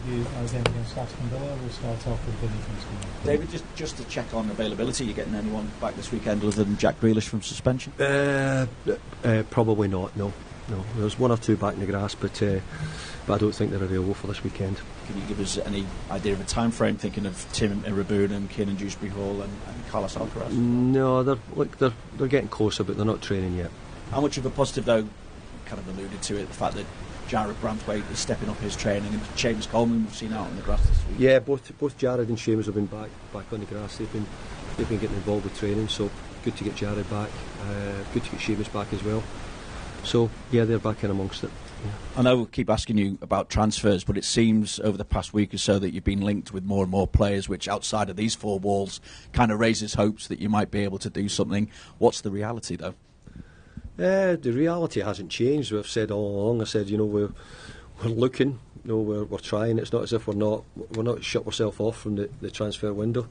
preview our game against Aston Villa. We'll start off with Billy from Scotland. David, just to check on availability, you getting anyone back this weekend other than Jack Grealish from suspension? Probably not. No. There's one or two back in the grass, but I don't think they're available for this weekend. Can you give us any idea of a time frame? Thinking of Tim Irabun, Kiernan Dewsbury Hall, and Carlos Alcaraz. No, they're getting closer, but they're not training yet. How much of a positive, though? Kind of alluded to it, the fact that Jared Branthwaite is stepping up his training, and Seamus Coleman we've seen out on the grass this week. Yeah, both Jared and Seamus have been back on the grass. They've been getting involved with training, so good to get Jared back. Good to get Seamus back as well. So yeah, they're back in amongst it. Yeah. I know we keep asking you about transfers, but it seems over the past week or so that you've been linked with more and more players, which outside of these four walls kind of raises hopes that you might be able to do something. What's the reality, though? The reality hasn't changed. We've said all along. I said, we're looking, we're trying. It's not as if we're not shut ourselves off from the transfer window.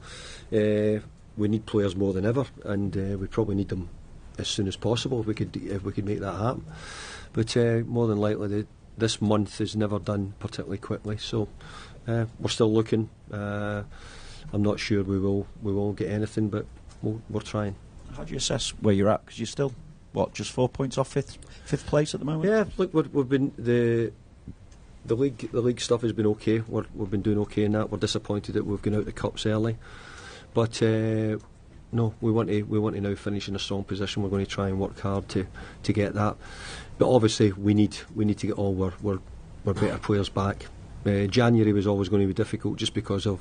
We need players more than ever, and we probably need them as soon as possible if we could make that happen. But more than likely, this month is never done particularly quickly. So we're still looking. I'm not sure we will get anything, but we're trying. How do you assess where you're at? Because you're still just 4 points off fifth place at the moment. Yeah, look, we've been the league stuff has been okay. We've been doing okay in that. We're disappointed that we've gone out the cups early, but no, we want to now finish in a strong position. We're going to try and work hard to get that. But obviously, we need to get all our better players back. January was always going to be difficult just because of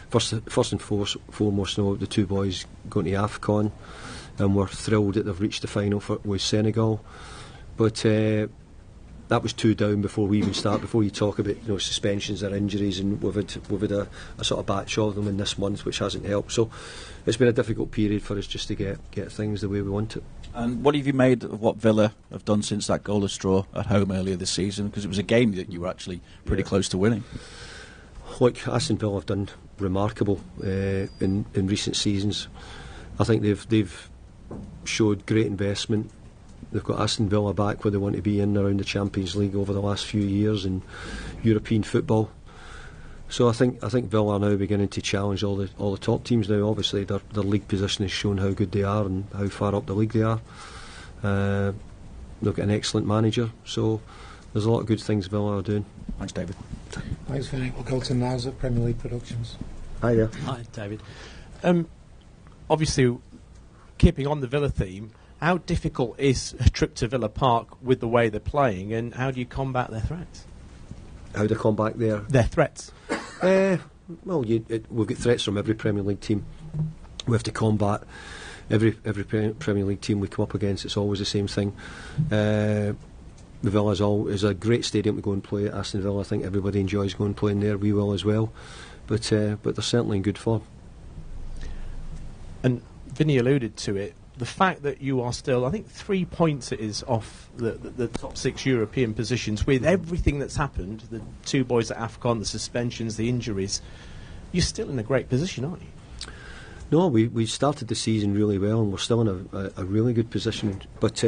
first and foremost, the two boys going to AFCON, and we're thrilled that they've reached the final with Senegal. But that was two down before we even start. Before you talk about suspensions or injuries, and we've had a sort of batch of them in this month, which hasn't helped. So it's been a difficult period for us just to get things the way we want it. And what have you made of what Villa have done since that goalless draw at home earlier this season? Because it was a game that you were actually pretty close to winning. Look, Aston Villa have done remarkable in recent seasons. I think they've showed great investment. They've got Aston Villa back where they want to be in around the Champions League over the last few years in European football. So I think Villa are now beginning to challenge all the top teams now. Obviously their league position has shown how good they are and how far up the league they are. They've got an excellent manager, so there's a lot of good things Villa are doing. Thanks, David. Thanks, Vinny. We'll go to Naz at Premier League Productions. Hi there. Hi, David. Obviously, keeping on the Villa theme, how difficult is a trip to Villa Park with the way they're playing, and how do you combat their threats? How to combat their threats? Well, we've got threats from every Premier League team. We have to combat every Premier League team we come up against. It's always the same thing. The Villa is a great stadium to go and play at. Aston Villa, I think everybody enjoys going and playing there. We will as well, but they're certainly in good form. And Vinny alluded to it. The fact that you are still, I think 3 points it is off the top 6 European positions, with everything that's happened, the two boys at AFCON, the suspensions, the injuries, you're still in a great position, aren't you? No, we started the season really well, and we're still in a really good position. But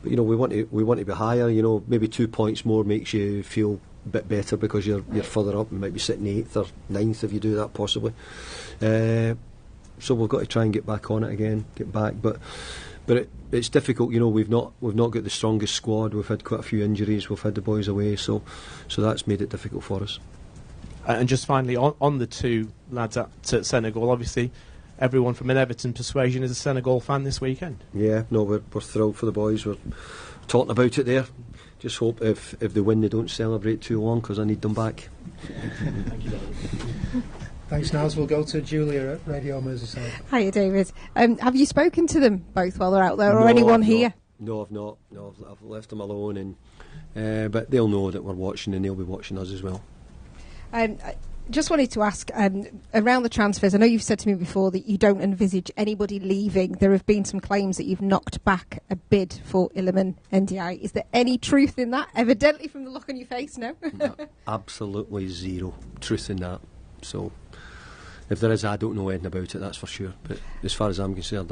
we want to be higher. Maybe 2 points more makes you feel a bit better because you're further up and might be sitting 8th or 9th if you do that possibly. So we've got to try and get back on it again, get back. But it's difficult. We've not got the strongest squad. We've had quite a few injuries. We've had the boys away, so that's made it difficult for us. And just finally, on the two lads at Senegal, obviously everyone from an Everton persuasion is a Senegal fan this weekend. Yeah, no, we're thrilled for the boys. We're talking about it there. Just hope if they win, they don't celebrate too long because I need them back. Thank you, David. Thanks, Naz. We'll go to Julia at Radio Merseyside. Hiya, David. Have you spoken to them both while they're out there, or anyone here? No, I've not. No, I've left them alone, and but they'll know that we're watching, and they'll be watching us as well. I just wanted to ask, around the transfers, I know you've said to me before that you don't envisage anybody leaving. There have been some claims that you've knocked back a bid for Iliman Ndiaye. Is there any truth in that? Evidently from the look on your face, no? No, absolutely zero truth in that. So if there is, I don't know anything about it, that's for sure. But as far as I'm concerned,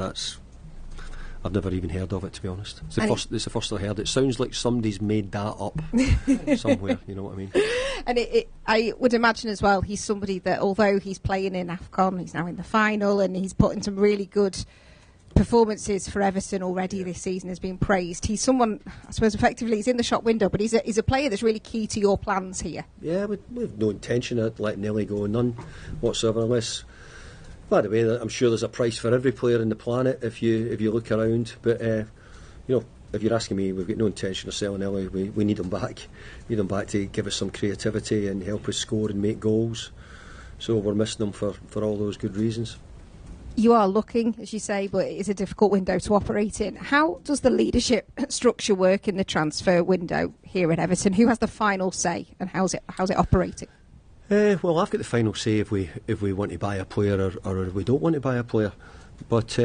I've never even heard of it, to be honest. It's the And first. It's the first I heard. It sounds like somebody's made that up somewhere. You know what I mean? And I would imagine as well, he's somebody that, although he's playing in AFCON, he's now in the final, and he's put in some really good performances for Everton already this season, has been praised. He's someone, I suppose, effectively, he's in the shop window, but he's a player that's really key to your plans here. Yeah, we've no intention of letting Nelly go, none whatsoever, unless. By the way, I'm sure there's a price for every player on the planet if you look around. But you know, if you're asking me, we've got no intention of selling Ellie. We need him back. We need him back to give us some creativity and help us score and make goals. So we're missing him for all those good reasons. You are looking, as you say, but it is a difficult window to operate in. How does the leadership structure work in the transfer window here at Everton? Who has the final say, and how's it operating? Well, I've got the final say if we want to buy a player or if we don't want to buy a player. But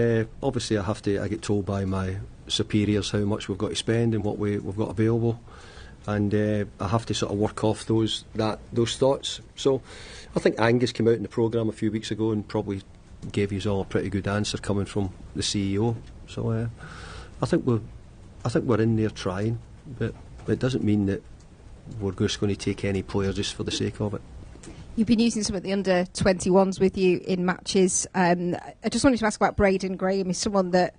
obviously, I get told by my superiors how much we've got to spend and what we've got available, and I have to sort of work off those thoughts. So, I think Angus came out in the programme a few weeks ago and probably gave you all a pretty good answer coming from the CEO. So, I think we're in there trying, but it doesn't mean that we're just going to take any player just for the sake of it. You've been using some of the under-21s with you in matches. I just wanted to ask about Braden Graham. He's someone that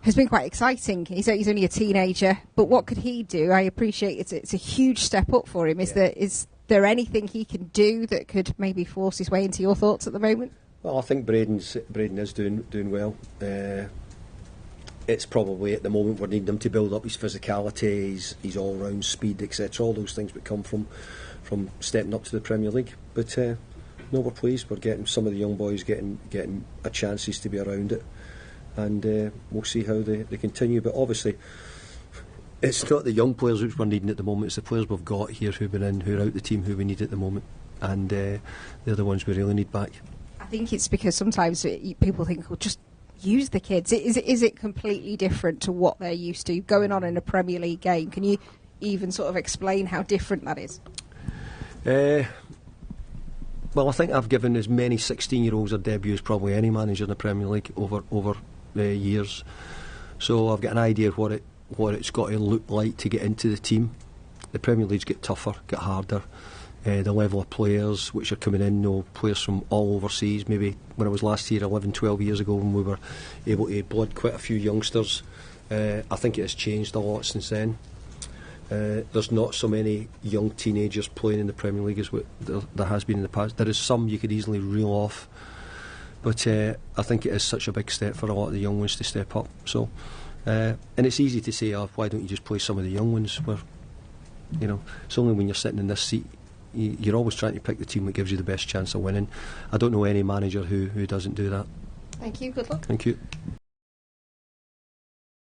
has been quite exciting. He's only a teenager, but what could he do? I appreciate it's a huge step up for him. Is there anything he can do that could maybe force his way into your thoughts at the moment? Well, I think Braden is doing well. It's probably at the moment we're needing him to build up his physicality, his all-round speed, etc. All those things that come from stepping up to the Premier League. But no, we're pleased. We're getting some of the young boys getting a chances to be around it, and we'll see how they continue. But obviously, it's not the young players which we're needing at the moment. It's the players we've got here who've been in, who are out the team, who we need at the moment, and they're the ones we really need back. I think it's because sometimes people think, well, just use the kids. Is it completely different to what they're used to going on in a Premier League game? Can you even sort of explain how different that is? Well, I think I've given as many 16-year-olds a debut as probably any manager in the Premier League over years. So I've got an idea of what it's got to look like to get into the team. The Premier Leagues get tougher, get harder. The level of players which are coming in, players from all overseas. Maybe when I was last here 11, 12 years ago when we were able to blood quite a few youngsters, I think it has changed a lot since then. There's not so many young teenagers playing in the Premier League as what there has been in the past. There is some you could easily reel off, but I think it is such a big step for a lot of the young ones to step up. So, and it's easy to say, why don't you just play some of the young ones? Where, it's only when you're sitting in this seat, you're always trying to pick the team that gives you the best chance of winning. I don't know any manager who doesn't do that. Thank you. Good luck. Thank you.